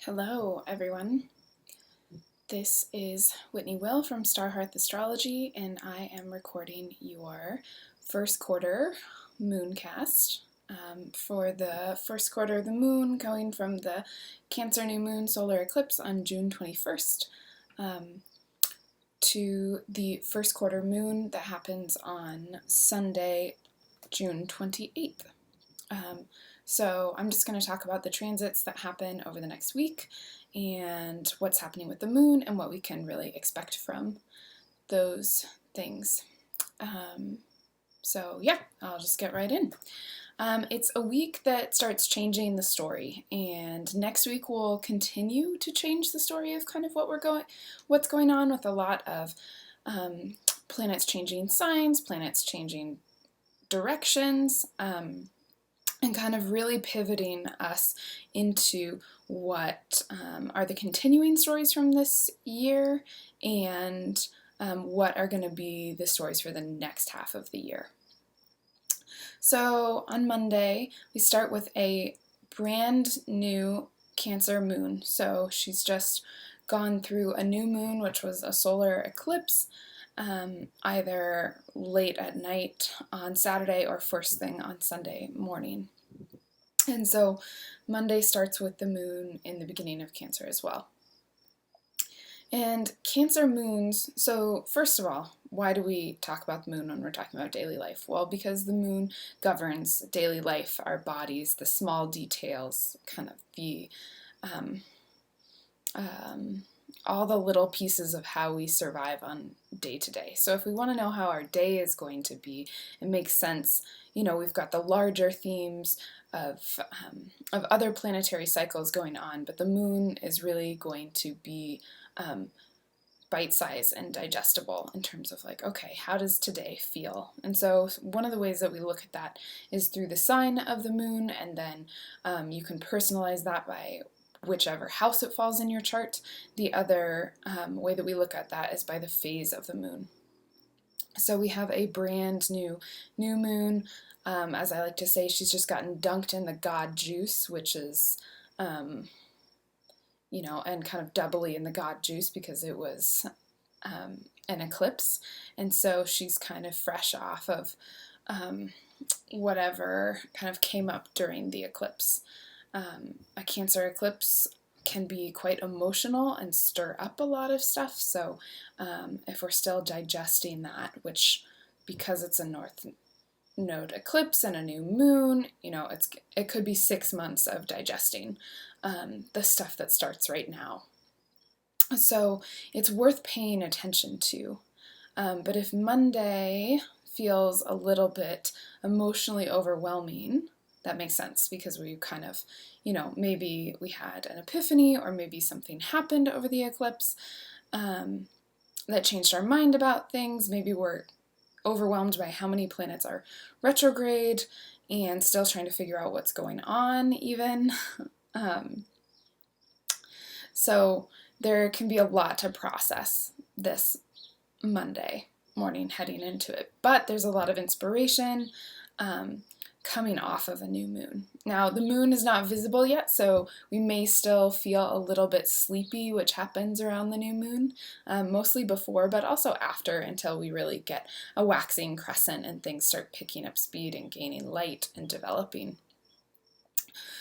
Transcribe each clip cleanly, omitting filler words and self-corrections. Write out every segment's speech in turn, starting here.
Hello, everyone. This is Whitney Will from Starhearth Astrology, and I am recording your first quarter mooncast for the first quarter of the moon, going from the Cancer new moon solar eclipse on June 21st to the first quarter moon that happens on Sunday, June 28th. So I'm just going to talk about the transits that happen over the next week and what's happening with the moon and what we can really expect from those things. So yeah, I'll just get right in. It's a week that starts changing the story, and next week we'll continue to change the story of kind of what's going on with a lot of planets changing signs, planets changing directions, and kind of really pivoting us into what are the continuing stories from this year and what are going to be the stories for the next half of the year. So on Monday, we start with a brand new Cancer moon. So she's just gone through a new moon, which was a solar eclipse, either late at night on Saturday or first thing on Sunday morning. And so Monday starts with the moon in the beginning of Cancer as well. And Cancer moons, so first of all, why do we talk about the moon when we're talking about daily life? Well, because the moon governs daily life, our bodies, the small details, kind of the all the little pieces of how we survive on day to day. So if we want to know how our day is going to be, it makes sense. We've got the larger themes of other planetary cycles going on, but the moon is really going to be bite-sized and digestible in terms of okay, how does today feel? And so one of the ways that we look at that is through the sign of the moon, and then you can personalize that by whichever house it falls in your chart. The other way that we look at that is by the phase of the moon. So we have a brand new moon. As I like to say, she's just gotten dunked in the God juice, which is, and kind of doubly in the God juice because it was an eclipse. And so she's kind of fresh off of whatever kind of came up during the eclipse. A Cancer eclipse can be quite emotional and stir up a lot of stuff. So if we're still digesting that, which because it's a North Node eclipse and a new moon, it could be 6 months of digesting the stuff that starts right now. So it's worth paying attention to. But if Monday feels a little bit emotionally overwhelming, that makes sense because we kind of, maybe we had an epiphany or maybe something happened over the eclipse that changed our mind about things. Maybe we're overwhelmed by how many planets are retrograde and still trying to figure out what's going on even. So there can be a lot to process this Monday morning heading into it, but there's a lot of inspiration coming off of a new moon. Now, the moon is not visible yet, so we may still feel a little bit sleepy, which happens around the new moon, mostly before, but also after, until we really get a waxing crescent and things start picking up speed and gaining light and developing.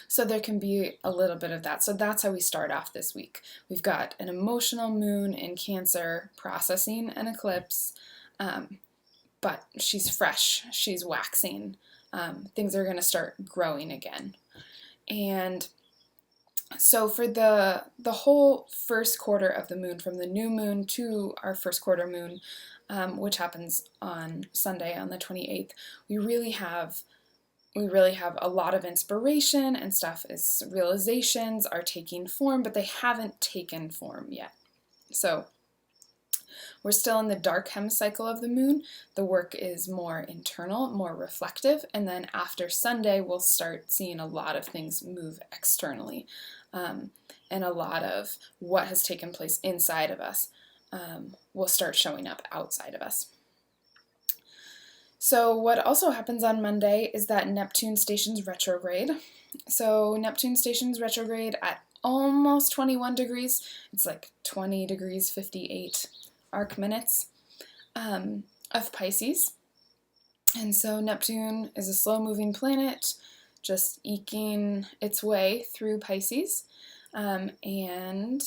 So there can be a little bit of that. So that's how we start off this week. We've got an emotional moon in Cancer processing an eclipse, but she's fresh, she's waxing. Things are going to start growing again. And so for the whole first quarter of the moon, from the new moon to our first quarter moon, which happens on Sunday on the 28th, we really have a lot of inspiration and stuff. Is realizations are taking form, but they haven't taken form yet. So we're still in the dark hemicycle of the moon. The work is more internal, more reflective, and then after Sunday, we'll start seeing a lot of things move externally, and a lot of what has taken place inside of us will start showing up outside of us. So what also happens on Monday is that Neptune stations retrograde. So Neptune stations retrograde at almost 21 degrees. It's like 20 degrees 58 arc minutes of Pisces. And so Neptune is a slow-moving planet, just eking its way through Pisces, and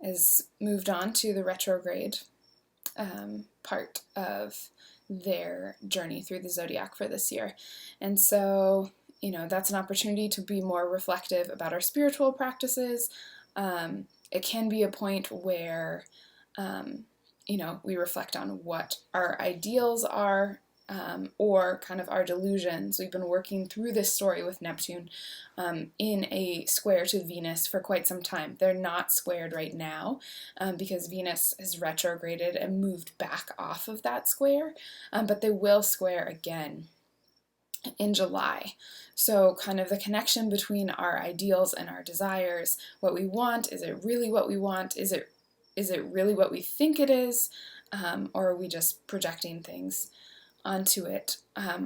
is moved on to the retrograde part of their journey through the zodiac for this year. And so, that's an opportunity to be more reflective about our spiritual practices. It can be a point where, we reflect on what our ideals are, or kind of our delusions. We've been working through this story with Neptune in a square to Venus for quite some time. They're not squared right now because Venus has retrograded and moved back off of that square, but they will square again in July. So kind of the connection between our ideals and our desires, what we want, is it really what we want? Is it really what we think it is? Or are we just projecting things onto it,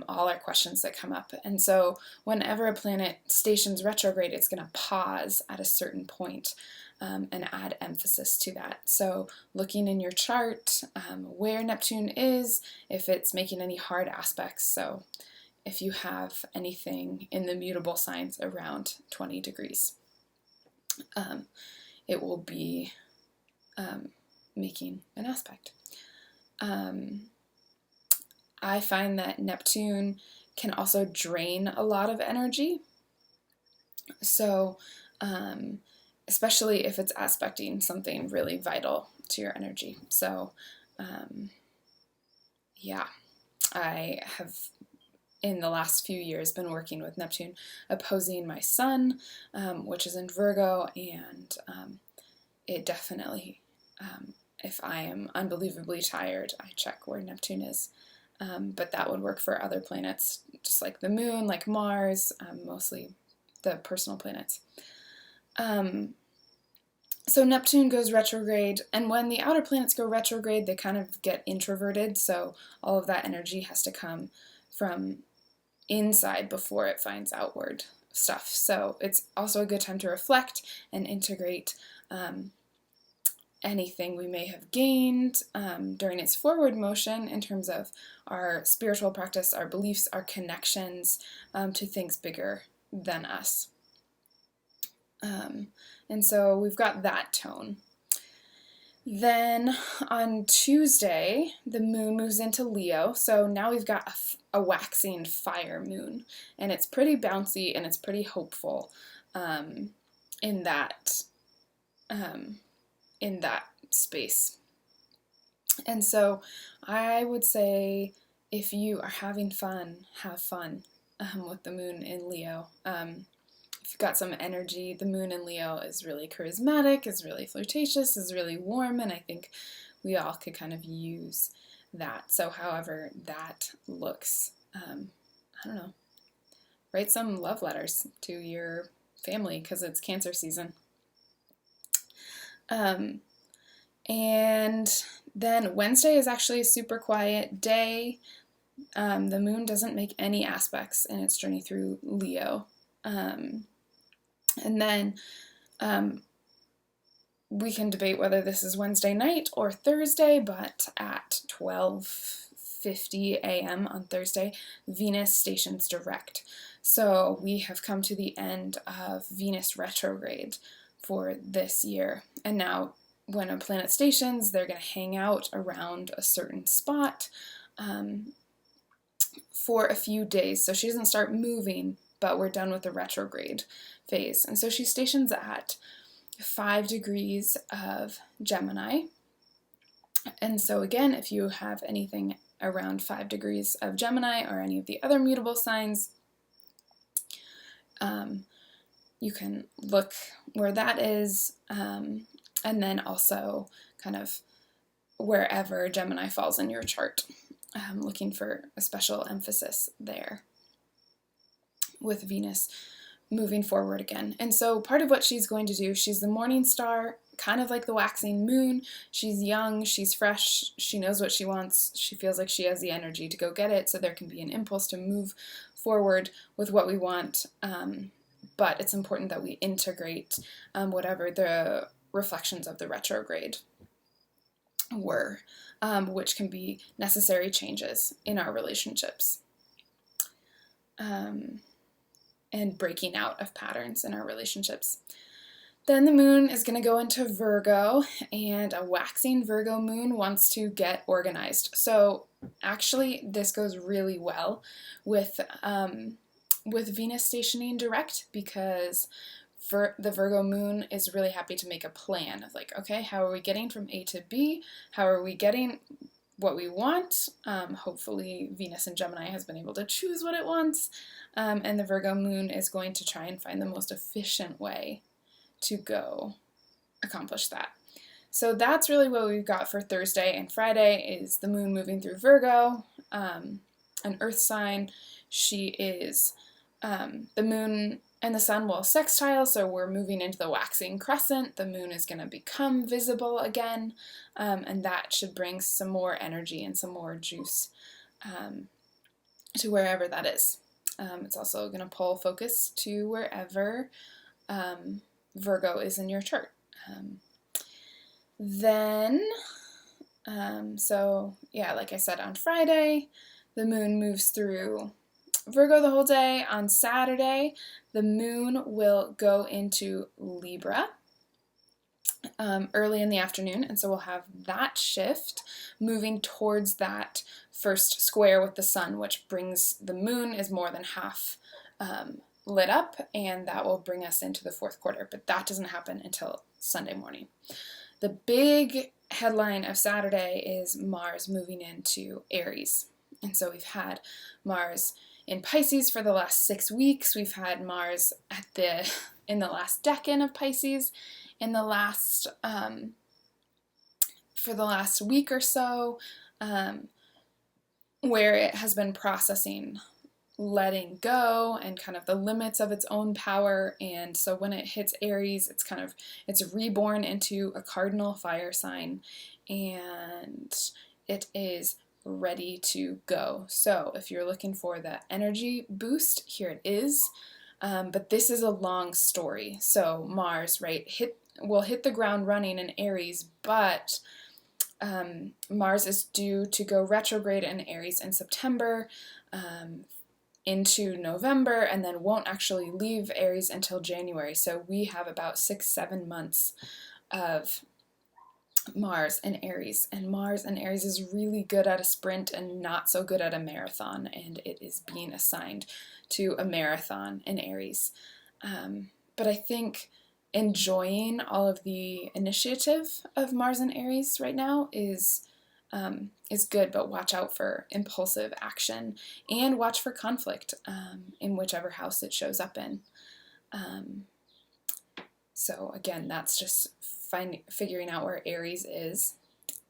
all our questions that come up. And so whenever a planet stations retrograde, it's going to pause at a certain point and add emphasis to that. So looking in your chart where Neptune is, if it's making any hard aspects. So if you have anything in the mutable signs around 20 degrees, it will be making an aspect. I find that Neptune can also drain a lot of energy. So, especially if it's aspecting something really vital to your energy. So, I have in the last few years been working with Neptune opposing my sun, which is in Virgo, and it definitely, if I am unbelievably tired, I check where Neptune is. But that would work for other planets, just like the moon, like Mars, mostly the personal planets. So Neptune goes retrograde, and when the outer planets go retrograde, they kind of get introverted, so all of that energy has to come from inside before it finds outward stuff. So it's also a good time to reflect and integrate anything we may have gained during its forward motion in terms of our spiritual practice, our beliefs, our connections to things bigger than us. And so we've got that tone. Then on Tuesday, the moon moves into Leo, so now we've got a waxing fire moon, and it's pretty bouncy and it's pretty hopeful in that space. And so I would say if you are having fun, have fun with the moon in Leo. If you've got some energy, the moon in Leo is really charismatic, is really flirtatious, is really warm, and I think we all could kind of use that. So however that looks, I don't know, write some love letters to your family because it's Cancer season. And then Wednesday is actually a super quiet day. The moon doesn't make any aspects in its journey through Leo. And then we can debate whether this is Wednesday night or Thursday, but at 12:50 a.m. on Thursday, Venus stations direct. So we have come to the end of Venus retrograde for this year. And now when a planet stations, they're going to hang out around a certain spot for a few days. So she doesn't start moving, but we're done with the retrograde phase. And so she stations at 5 degrees of Gemini. And so again, if you have anything around 5 degrees of Gemini or any of the other mutable signs, you can look where that is, and then also kind of wherever Gemini falls in your chart, looking for a special emphasis there with Venus moving forward again. And so part of what she's going to do, she's the morning star, kind of like the waxing moon. She's young, she's fresh, she knows what she wants, she feels like she has the energy to go get it, so there can be an impulse to move forward with what we want. but it's important that we integrate whatever the reflections of the retrograde were, which can be necessary changes in our relationships, and breaking out of patterns in our relationships. Then the moon is going to go into Virgo, and a waxing Virgo moon wants to get organized. So actually, this goes really well with Venus stationing direct, because the Virgo moon is really happy to make a plan of like, okay, how are we getting from A to B? How are we getting what we want? Hopefully Venus in Gemini has been able to choose what it wants, and the Virgo moon is going to try and find the most efficient way to go accomplish that. So that's really what we've got for Thursday and Friday, is the moon moving through Virgo, an earth sign. She is, the moon and the sun will sextile, so we're moving into the waxing crescent. The moon is going to become visible again, and that should bring some more energy and some more juice to wherever that is. It's also going to pull focus to wherever Virgo is in your chart. So yeah, like I said, on Friday, the moon moves through Virgo the whole day. On Saturday, the moon will go into Libra early in the afternoon, and so we'll have that shift moving towards that first square with the sun, which brings the moon is more than half lit up, and that will bring us into the fourth quarter, but that doesn't happen until Sunday morning. The big headline of Saturday is Mars moving into Aries, and so we've had Mars in Pisces for the last 6 weeks. We've had Mars in the last decan of Pisces in the last for the last week or so, where it has been processing letting go and kind of the limits of its own power. And so when it hits Aries, it's reborn into a cardinal fire sign, and it is ready to go. So if you're looking for the energy boost, here it is. But this is a long story. So Mars, right, will hit the ground running in Aries, but Mars is due to go retrograde in Aries in September, into November, and then won't actually leave Aries until January. So we have about 6-7 months of Mars and Aries. And Mars and Aries is really good at a sprint and not so good at a marathon, and it is being assigned to a marathon in Aries. But I think enjoying all of the initiative of Mars and Aries right now is good, but watch out for impulsive action and watch for conflict in whichever house it shows up in. So again, that's just figuring out where Aries is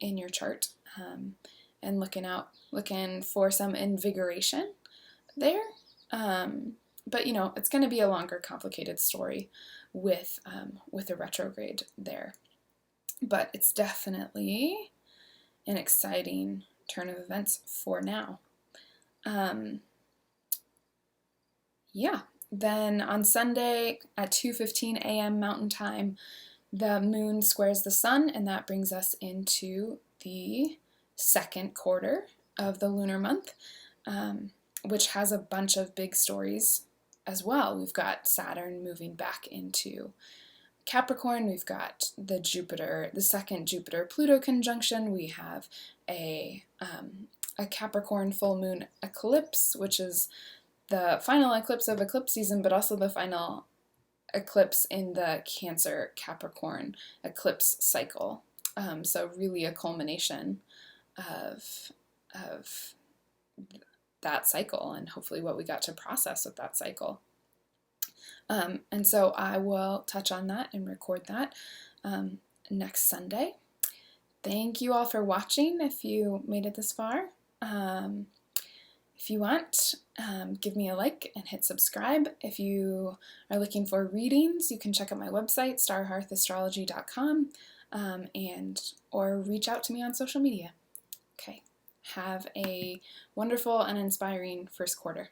in your chart, and looking for some invigoration there. But it's going to be a longer, complicated story with a retrograde there. But it's definitely an exciting turn of events for now. Then on Sunday at 2:15 a.m. Mountain Time, the moon squares the sun, and that brings us into the second quarter of the lunar month, which has a bunch of big stories as well. We've got Saturn moving back into Capricorn. We've got the second Jupiter-Pluto conjunction. We have a Capricorn full moon eclipse, which is the final eclipse of eclipse season, but also the final eclipse in the Cancer Capricorn eclipse cycle. So really a culmination of that cycle, and hopefully what we got to process with that cycle. And so I will touch on that and record that next Sunday. Thank you all for watching if you made it this far. If you want, give me a like and hit subscribe. If you are looking for readings, you can check out my website, starhearthastrology.com, or reach out to me on social media. Okay, have a wonderful and inspiring first quarter.